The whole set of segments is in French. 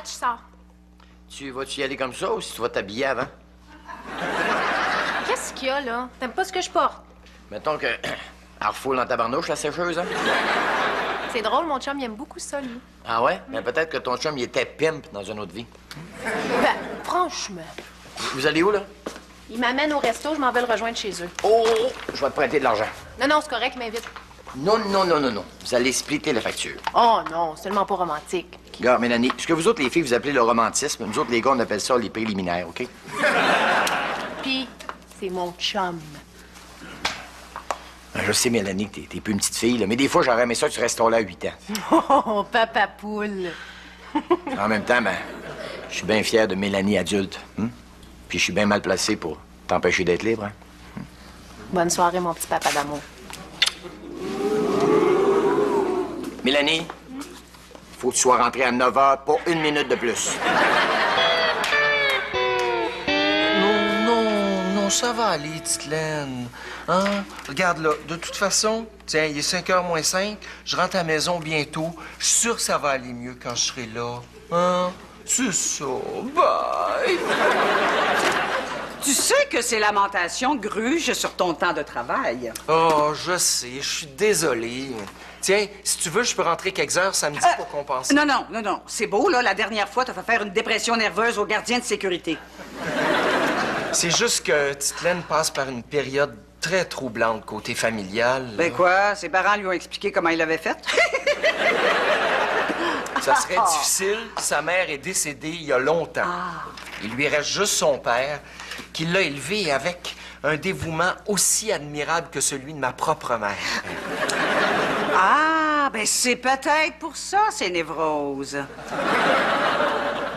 je sors. Tu vas-tu y aller comme ça ou si tu vas t'habiller avant? Qu'est-ce qu'il y a, là? T'aimes pas ce que je porte? Mettons que... Elle refoule dans ta barnouche, la sécheuse, hein? C'est drôle, mon chum, il aime beaucoup ça, lui. Ah ouais? Mais peut-être que ton chum, il était pimp dans une autre vie. Ben, franchement. Vous allez où, là? Il m'amène au resto, je m'en vais le rejoindre chez eux. Oh! Je vais te prêter de l'argent. Non, c'est correct, il m'invite. Non. Vous allez splitter la facture. Oh non, c'est tellement pas romantique. Regarde, Mélanie, ce que vous autres, les filles, vous appelez le romantisme, nous autres, les gars, on appelle ça les préliminaires, OK? Puis, c'est mon chum. Ben, je sais, Mélanie, que t'es plus une petite fille, là, mais des fois, j'aurais aimé ça que tu restes là à 8 ans. Oh, papa poule. En même temps, ben, je suis bien fier de Mélanie adulte. Hein? Puis je suis bien mal placé pour t'empêcher d'être libre, hein? Bonne soirée, mon petit papa d'amour. Mélanie, faut que tu sois rentrée à 9 h, pas une minute de plus. Non, ça va aller, petite Laine. Hein? Regarde, là, de toute façon, tiens, il est 5h moins 5, je rentre à la maison bientôt. Je suis sûr que ça va aller mieux quand je serai là. Hein? C'est ça. Bye! Tu sais que ces lamentations grugent sur ton temps de travail. Oh, je sais, je suis désolé. Tiens, si tu veux, je peux rentrer quelques heures samedi pour compenser. Non. C'est beau, là. La dernière fois, t'as fait faire une dépression nerveuse au gardien de sécurité. C'est juste que petite Laine passe par une période très troublante côté familial. Ben quoi? Ses parents lui ont expliqué comment il l'avait fait? Ça serait difficile. Sa mère est décédée il y a longtemps. Il lui reste juste son père, qui l'a élevé avec un dévouement aussi admirable que celui de ma propre mère. Ah, ben c'est peut-être pour ça, ces névroses.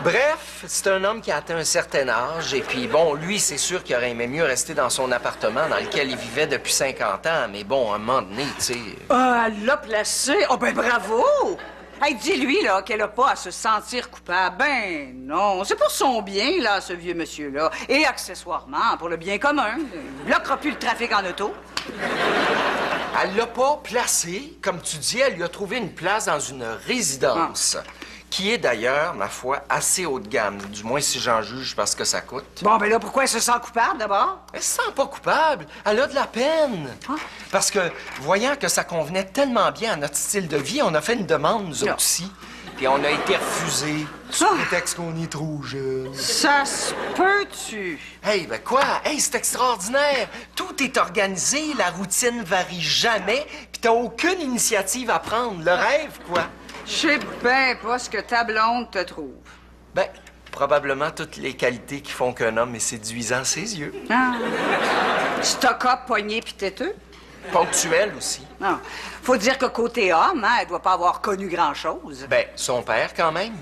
Bref, c'est un homme qui a atteint un certain âge. Et puis, bon, lui, c'est sûr qu'il aurait aimé mieux rester dans son appartement dans lequel il vivait depuis 50 ans. Mais bon, à un moment donné, tu sais... Ah, elle l'a placé. Oh, ben bravo! Hey, dis-lui, là, qu'elle a pas à se sentir coupable. Ben non, c'est pour son bien, là, ce vieux monsieur-là. Et accessoirement, pour le bien commun. Il bloquera plus le trafic en auto. Elle l'a pas placé. Comme tu dis, elle lui a trouvé une place dans une résidence. Qui est d'ailleurs, ma foi, assez haut de gamme. Du moins, si j'en juge parce que ça coûte. Bon, ben là, pourquoi elle se sent coupable, d'abord? Elle se sent pas coupable. Elle a de la peine. Parce que, voyant que ça convenait tellement bien à notre style de vie, on a fait une demande, nous autres aussi. Puis on a été refusés. Sous prétexte qu'on est trop jeune. Ça se peut-tu? Hey, ben quoi? Hey, c'est extraordinaire. Tout est organisé, la routine varie jamais, puis t'as aucune initiative à prendre. Le rêve, quoi. Je sais ben pas ce que ta blonde te trouve. Ben, probablement toutes les qualités qui font qu'un homme est séduisant à ses yeux. Ah. Stock-up, poigné pis têteux? Ponctuel aussi. Non. Faut dire que côté homme, hein, elle doit pas avoir connu grand-chose. Ben, son père, quand même.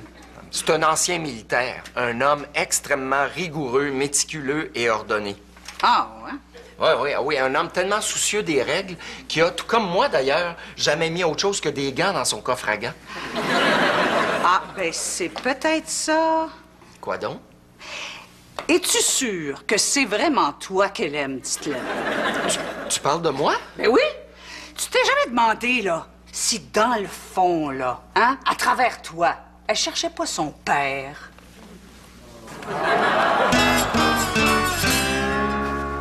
C'est un ancien militaire. Un homme extrêmement rigoureux, méticuleux et ordonné. Ah, ouais? Oui, un homme tellement soucieux des règles qu'il a, tout comme moi d'ailleurs, jamais mis autre chose que des gants dans son coffre à gants. Ah, ben c'est peut-être ça. Quoi donc? Es-tu sûr que c'est vraiment toi qu'elle aime, petite Laine? Tu parles de moi? Ben oui. Tu t'es jamais demandé, là, si dans le fond, là, hein, à travers toi, elle cherchait pas son père?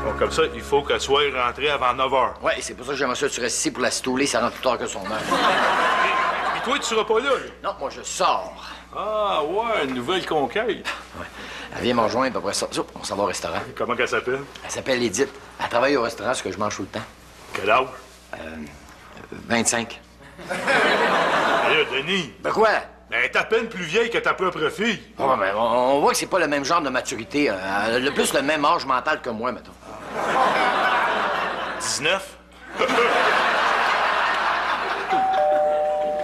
Bon, comme ça, il faut qu'elle soit rentrée avant 9 h. Ouais, c'est pour ça que j'aimerais ça que tu restes ici pour la stouler, ça rentre plus tard que son heure. Puis toi, tu seras pas là. Non, moi, je sors. Ah, ouais, une nouvelle conquête. Ouais. Elle vient me rejoindre, puis après ça, on s'en va au restaurant. Comment qu'elle s'appelle? Elle s'appelle Edith. Elle travaille au restaurant, ce que je mange tout le temps. Quel âge? 25. Allez, Denis. Ben quoi? Ben, elle est à peine plus vieille que ta propre fille. Oh, ben, on voit que c'est pas le même genre de maturité. Elle a plus le même âge mental que moi, mettons. 19?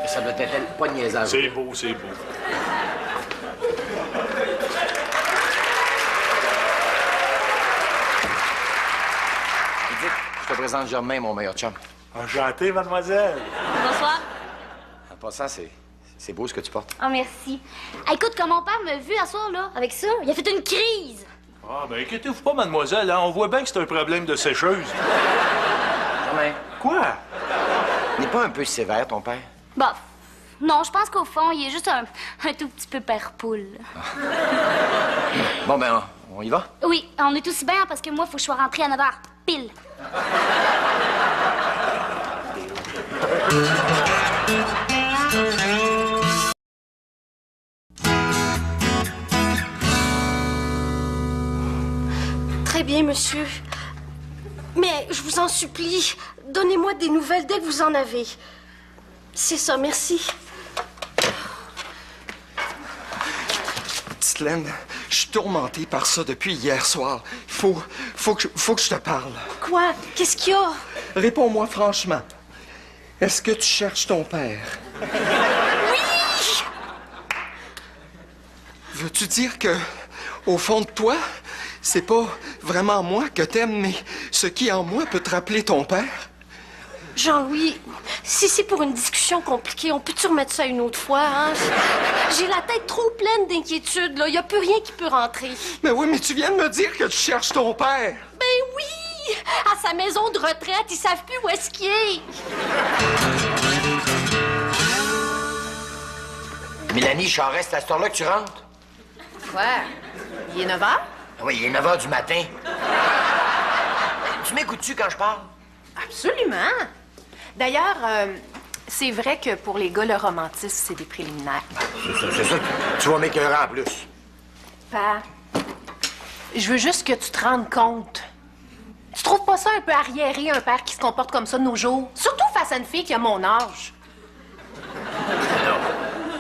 Ça doit être pas niaisage. C'est beau, c'est beau. Edith, je te présente Germain, mon meilleur chum. Enchanté, mademoiselle. Bonsoir. En passant, c'est beau ce que tu portes. Oh, merci. Ah, écoute, quand mon père m'a vu à soir, là, avec ça, il a fait une crise. Ah, ben, inquiétez-vous pas, mademoiselle, hein? On voit bien que c'est un problème de sécheuse. Germain, Quoi? n'est pas un peu sévère, ton père? Bah, Non, je pense qu'au fond, il est juste un tout petit peu père poule. Bon, ben, on y va? Oui, on est aussi bien parce que moi, il faut que je sois rentrée à 9h pile. Très bien, monsieur. Mais je vous en supplie, donnez-moi des nouvelles dès que vous en avez. C'est ça, merci. Petite Laine, je suis tourmenté par ça depuis hier soir. Faut que je te parle. Quoi? Qu'est-ce qu'il y a? Réponds-moi franchement. Est-ce que tu cherches ton père? Oui! Veux-tu dire que, au fond de toi, c'est pas vraiment moi que t'aimes, mais ce qui en moi peut te rappeler ton père? Jean-Louis, si c'est pour une discussion compliquée, on peut-tu remettre ça une autre fois, hein? J'ai la tête trop pleine d'inquiétudes, là. Il n'y a plus rien qui peut rentrer. Mais oui, mais tu viens de me dire que tu cherches ton père. Ben oui! À sa maison de retraite, ils savent plus où est-ce qu'il est. Mélanie Charest, c'est à cette heure-là que tu rentres? Quoi? Il est 9h? Oui, il est 9 h du matin. Tu m'écoutes-tu quand je parle? Absolument. D'ailleurs, c'est vrai que pour les gars, le romantisme, c'est des préliminaires. C'est ça. Tu vas m'écœurer en plus. Pa, je veux juste que tu te rendes compte. Tu trouves pas ça un peu arriéré, un père qui se comporte comme ça de nos jours? Surtout face à une fille qui a mon âge.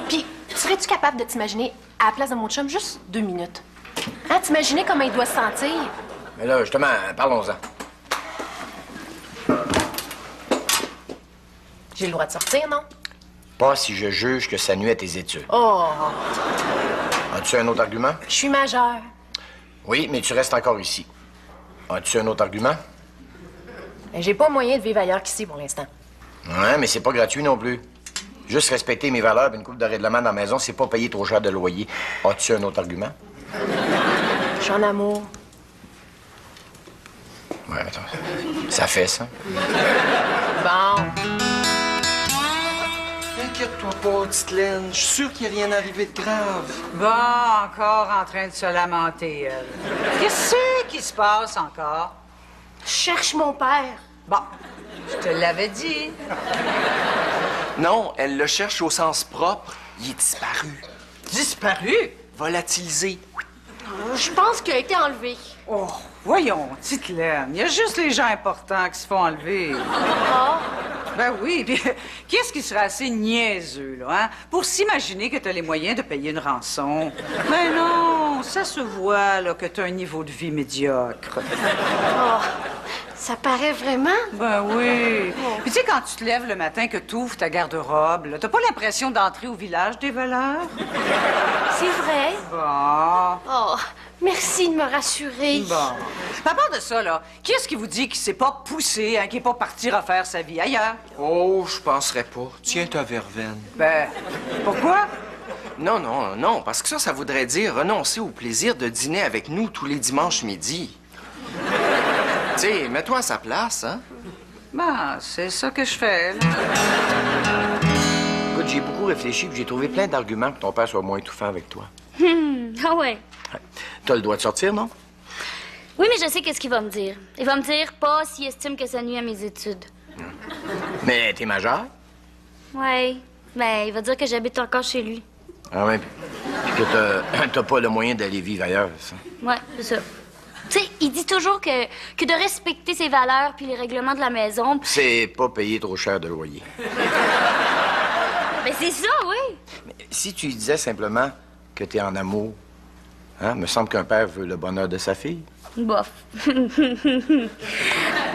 Puis, serais-tu capable de t'imaginer à la place de mon chum juste 2 minutes? Hein, t'imaginer comment il doit se sentir? Mais là, justement, parlons-en. J'ai le droit de sortir, non? Pas si je juge que ça nuit à tes études. Oh, As-tu un autre argument? je suis majeure. Oui, mais tu restes encore ici. As-tu un autre argument? Ben, j'ai pas moyen de vivre ailleurs qu'ici pour l'instant. Ouais, mais c'est pas gratuit non plus. Juste respecter mes valeurs, une coupe de règlement dans la maison, c'est pas payer trop cher de loyer. As-tu un autre argument? Je suis en amour. Ouais, attends. Ça fait ça. Bon. Inquiète-toi pas, petite Laine. Je suis sûr qu'il n'y a rien arrivé de grave. Bon, encore en train de se lamenter, elle. Qu'est-ce qui se passe encore? Je cherche mon père. Bon, je te l'avais dit. Non, elle le cherche au sens propre. Il est disparu. Disparu? Volatilisé. Je pense qu'il a été enlevé. Oh, voyons, petite Laine, il y a juste les gens importants qui se font enlever. Ah, Ben oui, puis qu'est-ce qui serait assez niaiseux, là, hein, pour s'imaginer que t'as les moyens de payer une rançon? Mais non, ça se voit, là, que t'as un niveau de vie médiocre. oh, ça paraît vraiment? Ben oui. Puis tu sais, quand tu te lèves le matin que t'ouvres ta garde-robe, là, t'as pas l'impression d'entrer au village des voleurs? C'est vrai? Bon. Oh, merci de me rassurer. Bon. À part de ça, là, qui est-ce qui vous dit qu'il s'est pas poussé, hein, qu'il est pas parti refaire sa vie ailleurs? Oh, je penserais pas. Tiens ta verveine. Ben, pourquoi? Non, parce que ça voudrait dire renoncer au plaisir de dîner avec nous tous les dimanches midi. Tu sais, mets-toi à sa place, hein? Ben, c'est ça que je fais, là. Écoute, j'ai beaucoup réfléchi puis j'ai trouvé plein d'arguments pour que ton père soit moins étouffant avec toi. Ah ouais. T'as le droit de sortir, non? Oui, mais je sais qu'est-ce qu'il va me dire. Il va me dire pas s'il estime que ça nuit à mes études. Mais t'es majeur? Ouais. Ben, il va dire que j'habite encore chez lui. Ah ouais, puis que t'as pas le moyen d'aller vivre ailleurs, ça. Ouais, c'est ça. Tu sais, il dit toujours que de respecter ses valeurs puis les règlements de la maison. C'est pas payer trop cher de loyer. Ben, c'est ça, oui. Mais si tu lui disais simplement que t'es en amour, hein, me semble qu'un père veut le bonheur de sa fille. Bof.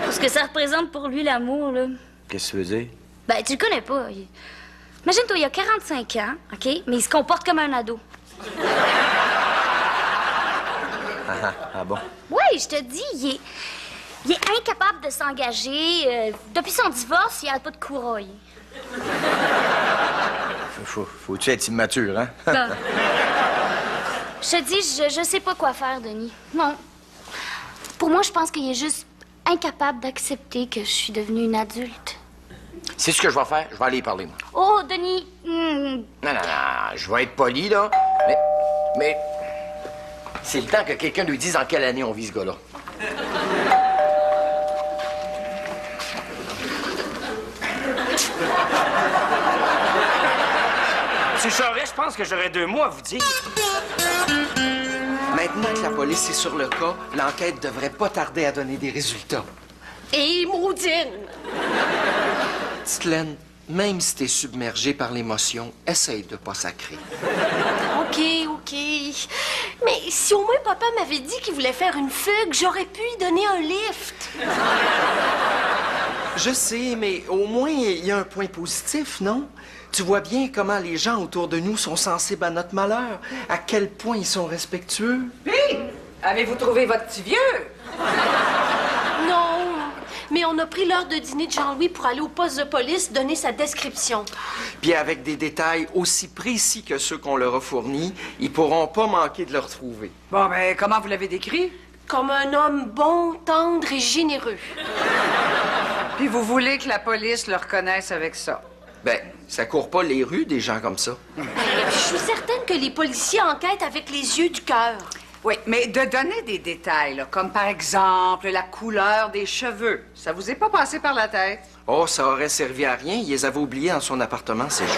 Parce que ça représente pour lui l'amour, là. Qu'est-ce que tu veux dire? Ben, tu le connais pas. Imagine-toi, il a 45 ans, OK? Mais il se comporte comme un ado. Ah bon? Oui, je te dis, il est incapable de s'engager. Depuis son divorce, il a pas de courail. Faut-tu être immature, hein? Bon. Je te dis, je sais pas quoi faire, Denis. Non. Pour moi, je pense qu'il est juste incapable d'accepter que je suis devenue une adulte. C'est ce que je vais faire. Je vais aller y parler, moi. Oh, Denis. Non, je vais être poli, là. Mais c'est le temps que quelqu'un lui dise en quelle année on vit ce gars-là. Monsieur Charest, je pense que j'aurais 2 mots à vous dire. Maintenant que la police est sur le cas, l'enquête devrait pas tarder à donner des résultats. Et Maudine! Petite Laine, même si t'es submergée par l'émotion, essaye de pas sacrer. OK. Mais si au moins papa m'avait dit qu'il voulait faire une fugue, j'aurais pu lui donner un lift. Je sais, mais au moins, il y a un point positif, non? Tu vois bien comment les gens autour de nous sont sensibles à notre malheur, à quel point ils sont respectueux. Puis, avez-vous trouvé votre petit vieux? Non, mais on a pris l'heure de dîner de Jean-Louis pour aller au poste de police donner sa description. Puis avec des détails aussi précis que ceux qu'on leur a fournis, ils pourront pas manquer de le retrouver. Bon, ben, comment vous l'avez décrit? Comme un homme bon, tendre et généreux. Puis vous voulez que la police le reconnaisse avec ça? Ben, ça court pas les rues, des gens comme ça. Je suis certaine que les policiers enquêtent avec les yeux du cœur. Oui, mais de donner des détails, là, comme par exemple la couleur des cheveux, ça vous est pas passé par la tête? Oh, ça aurait servi à rien. Il les avait oubliés dans son appartement, ces jours.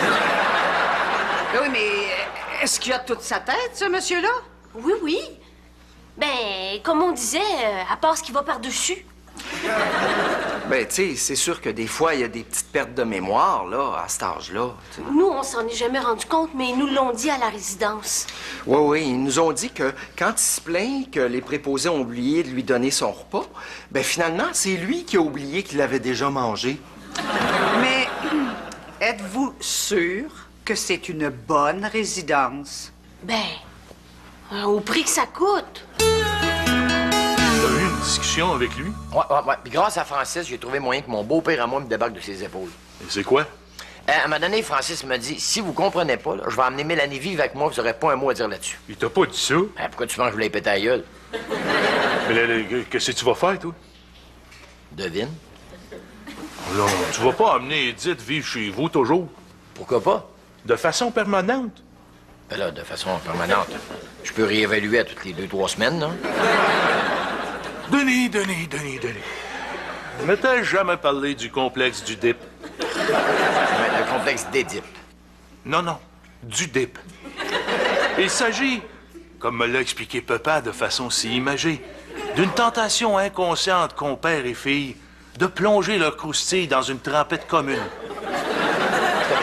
Oui, mais est-ce qu'il a toute sa tête, ce monsieur-là? Oui. Ben, comme on disait, à part ce qui va par-dessus. Ben, tu sais, c'est sûr que des fois, il y a des petites pertes de mémoire, là, à cet âge-là. Tu sais. Nous, on s'en est jamais rendu compte, mais ils nous l'ont dit à la résidence. Oui, ils nous ont dit que quand il se plaint que les préposés ont oublié de lui donner son repas, ben finalement, c'est lui qui a oublié qu'il avait déjà mangé. Mais êtes-vous sûr que c'est une bonne résidence? Ben, au prix que ça coûte. T'as eu une discussion avec lui? Ouais. Puis grâce à Francis, j'ai trouvé moyen que mon beau-père à moi me débarque de ses épaules. Et c'est quoi? À un moment donné, Francis m'a dit, si vous comprenez pas, là, je vais emmener Mélanie vivre avec moi, vous aurez pas un mot à dire là-dessus. Il t'a pas dit ça? Pourquoi tu penses que je voulais péter la gueule? Mais là, qu'est-ce que tu vas faire, toi? Devine. Non, tu vas pas amener Edith vivre chez vous toujours? Pourquoi pas? De façon permanente? Ben là, de façon permanente. Je peux réévaluer à toutes les 2-3 semaines, non? Denis. Ne t'ai jamais parlé du complexe du DIP? Le complexe d'Édipe. Non, du DIP. Il s'agit, comme me l'a expliqué Papa de façon si imagée, d'une tentation inconsciente qu'ont père et fille de plonger leur croustille dans une trempette commune.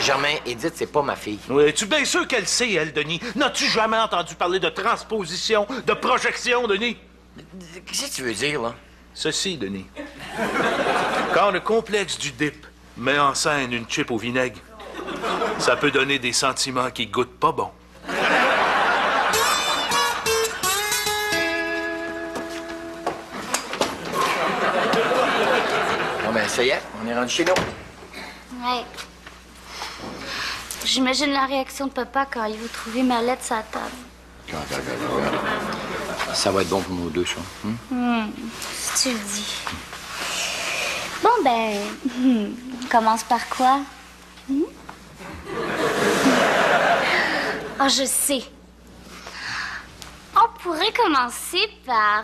Germain, Edith, c'est pas ma fille. Oui, es-tu bien sûr qu'elle sait, elle, Denis? N'as-tu jamais entendu parler de transposition, de projection, Denis? Qu'est-ce que tu veux dire, là? Ceci, Denis. Quand le complexe du DIP met en scène une chip au vinaigre, ça peut donner des sentiments qui goûtent pas bon. Bon, ben, ça y est, on est rendu chez nous. Ouais. J'imagine la réaction de papa quand il va trouver ma lettre sur la table. Regarde. Ça va être bon pour nous deux, ça. Si tu le dis. Bon, ben, on commence par quoi? Oh, je sais. On pourrait commencer par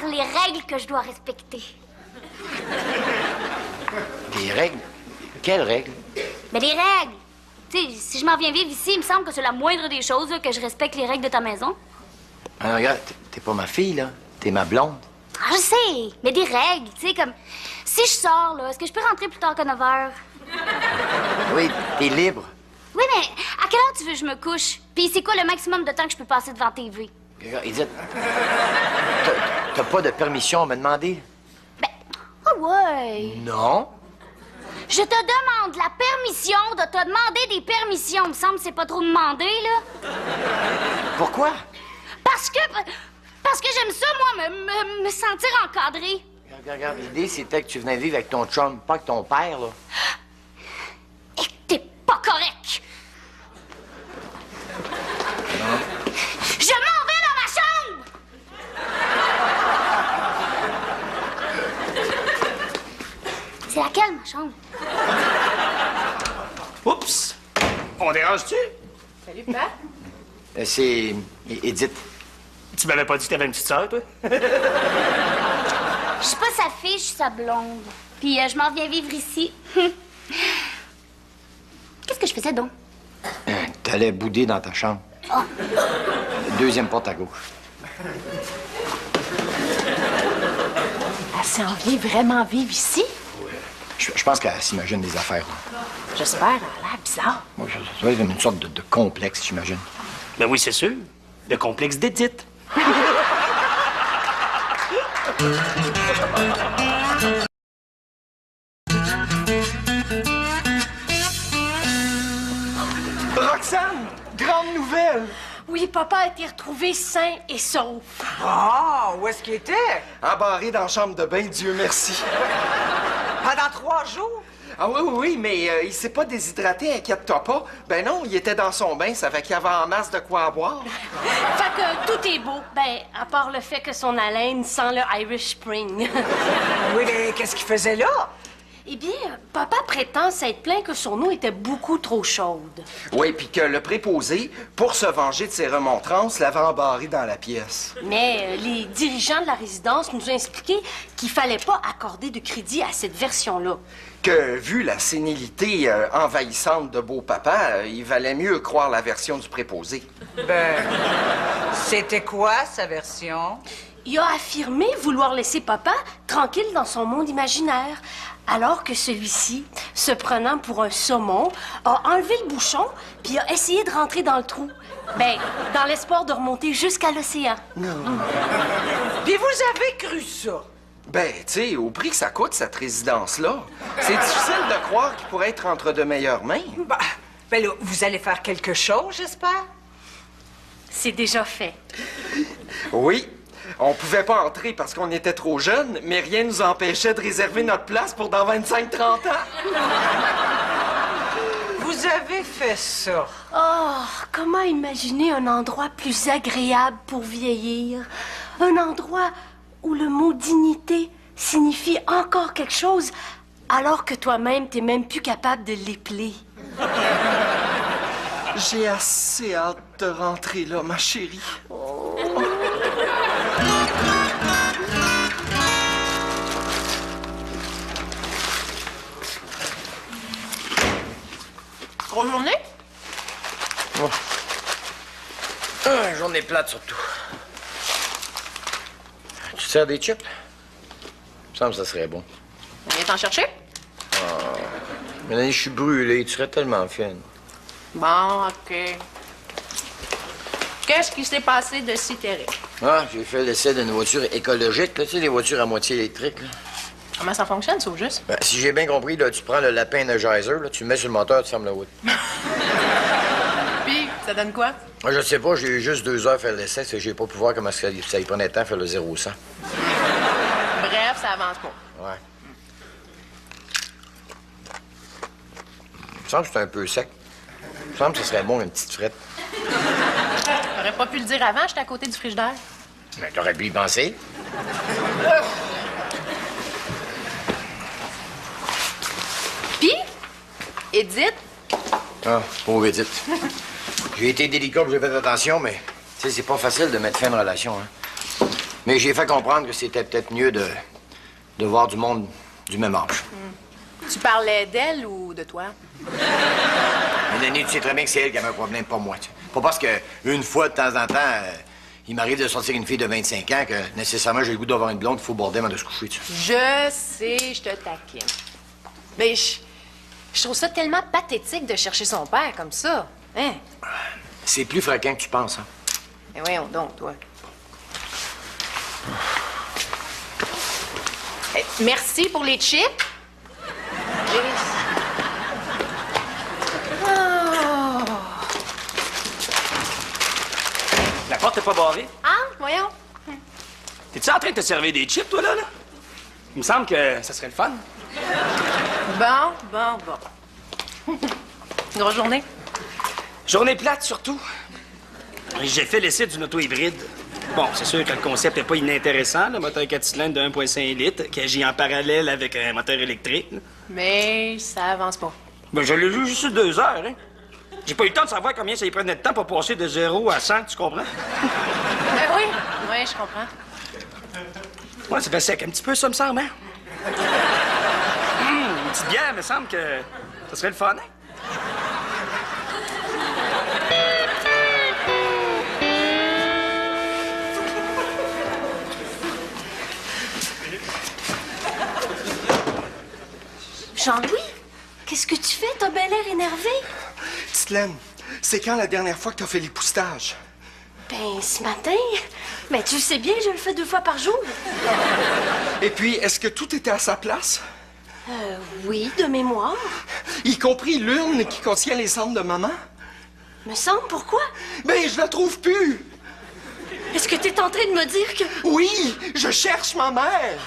les règles que je dois respecter. Des règles? Quelles règles? Ben, des règles. Tu sais, si je m'en viens vivre ici, il me semble que c'est la moindre des choses là, que je respecte les règles de ta maison. Ah, regarde, t'es pas ma fille, là. T'es ma blonde. Ah, je sais, mais des règles, tu sais, comme... Si je sors, là, est-ce que je peux rentrer plus tard que 9 heures? Oui, t'es libre. Oui, mais à quelle heure tu veux que je me couche? Puis c'est quoi le maximum de temps que je peux passer devant TV? Regarde, Edith, t'as pas de permission à me demander? Ben, oh ouais. Non. Je te demande la permission de te demander des permissions. Me semble que c'est pas trop demandé, là. Pourquoi? Parce que j'aime ça, moi, me sentir encadrée. Regarde, l'idée, c'était que tu venais vivre avec ton chum, pas avec ton père, là. Et que t'es pas correct. Non. Je m'en vais dans ma chambre! C'est laquelle, ma chambre? Oups! On dérange-tu? Salut, papa. C'est Edith. Tu m'avais pas dit que t'avais une petite sœur, toi? Je suis pas sa fille, je suis sa blonde. Puis je m'en viens vivre ici. Qu'est-ce que je faisais donc? T'allais bouder dans ta chambre. Oh. Deuxième porte à gauche. Elle s'en vient vraiment vivre ici? Je pense qu'elle s'imagine des affaires. Là. J'espère, elle a l'air bizarre. Moi, ça doit être comme une sorte de complexe, j'imagine. Ben oui, c'est sûr. Le complexe d'Edith. Roxane, grande nouvelle! Oui, papa a été retrouvé sain et sauf. Ah, où est-ce qu'il était? Embarré dans la chambre de bain, Dieu merci. Pendant 3 jours? Ah oui, mais il s'est pas déshydraté, inquiète-toi pas. Ben non, il était dans son bain, ça fait qu'il y avait en masse de quoi à boire. Fait que tout est beau. Ben, à part le fait que son haleine sent le Irish Spring. Oui, mais qu'est-ce qu'il faisait là? Eh bien, papa prétend s'être plaint que son eau était beaucoup trop chaude. Oui, puis que le préposé, pour se venger de ses remontrances, l'avait embarré dans la pièce. Mais les dirigeants de la résidence nous ont expliqué qu'il fallait pas accorder de crédit à cette version-là. Que, vu la sénilité envahissante de beau papa, il valait mieux croire la version du préposé. Ben, c'était quoi sa version? Il a affirmé vouloir laisser papa tranquille dans son monde imaginaire, alors que celui-ci, se prenant pour un saumon, a enlevé le bouchon puis a essayé de rentrer dans le trou. Ben, dans l'espoir de remonter jusqu'à l'océan. Puis vous avez cru ça? Ben, tu sais, au prix que ça coûte, cette résidence-là, c'est difficile de croire qu'il pourrait être entre de meilleures mains. Ben là, vous allez faire quelque chose, j'espère? C'est déjà fait. Oui. On pouvait pas entrer parce qu'on était trop jeunes, mais rien nous empêchait de réserver notre place pour dans 25-30 ans. Vous avez fait ça. Oh, comment imaginer un endroit plus agréable pour vieillir? Un endroit où le mot dignité signifie encore quelque chose, alors que toi-même, t'es même plus capable de l'épeler. J'ai assez hâte de rentrer là, ma chérie. Grosse journée? Oh. Journée plate, surtout. Tu te sers des chips? Il me semble que ça serait bon. Viens t'en chercher? Mélanie, je suis brûlée. Tu serais tellement fine. Bon, OK. Qu'est-ce qui s'est passé de si terrible? Ah, j'ai fait l'essai d'une voiture écologique. Là, tu sais, les voitures à moitié électriques. Là. Comment ça fonctionne, ça, au juste? Ben, si j'ai bien compris, là, tu prends le lapin Energizer, là, tu le mets sur le moteur, tu fermes la route. Puis, ça donne quoi? Moi, je sais pas, j'ai eu juste 2 heures à faire l'essai, c'est que j'ai pas pu voir comment ça y prenait de temps à faire le 0 au 100. Bref, ça avance pas. Ouais. Il me semble que c'est un peu sec. Il me semble que ce serait bon une petite frette. J'aurais pas pu le dire avant, j'étais à côté du frigidaire. Mais t'aurais pu y penser. Puis, Edith, Ah, pauvre Edith. J'ai été délicat, j'ai fait attention, mais tu sais, c'est pas facile de mettre fin à une relation, hein. Mais j'ai fait comprendre que c'était peut-être mieux de voir du monde du même âge. tu parlais d'elle ou de toi? Mélanie, tu sais très bien que c'est elle qui avait un problème, pas moi. Tu sais. Pas parce que une fois, de temps en temps, il m'arrive de sortir une fille de 25 ans que nécessairement j'ai le goût d'avoir une blonde qu'il faut border avant de se coucher. Tu sais. Je sais, je te taquine. Mais je trouve ça tellement pathétique de chercher son père comme ça. Hein? C'est plus fréquent que tu penses, hein. Mais voyons donc, toi. Merci pour les chips. Oh. La porte est pas barrée. Ah, voyons. T'es-tu en train de te servir des chips, toi, là? Il me semble que ça serait le fun. Bon. Grosse journée. Journée plate, surtout. J'ai fait l'essai d'une auto hybride. Bon, c'est sûr que le concept n'est pas inintéressant, le moteur 4 cylindres de 1,5 litres qui agit en parallèle avec un moteur électrique. Là. Mais ça avance pas. Ben, je l'ai vu juste sur 2 heures, hein. J'ai pas eu le temps de savoir combien ça y prenait de temps pour passer de 0 à 100, tu comprends? Oui, je comprends. Ouais, c'est bien sec, un petit peu, ça me semble, hein? Une petite bière, me semble que ça serait le fun, hein? Jean-Louis, qu'est-ce que tu fais? T'as bel l'air énervé. Titelaine, c'est quand la dernière fois que t'as fait l'époustage? Ben, ce matin. Mais tu sais bien, je le fais 2 fois par jour. Et puis, est-ce que tout était à sa place? Oui, de mémoire. Y compris l'urne qui contient les cendres de maman? Me semble, pourquoi? Ben, je la trouve plus! Est-ce que t'es en train de me dire que... Oui, je cherche ma mère!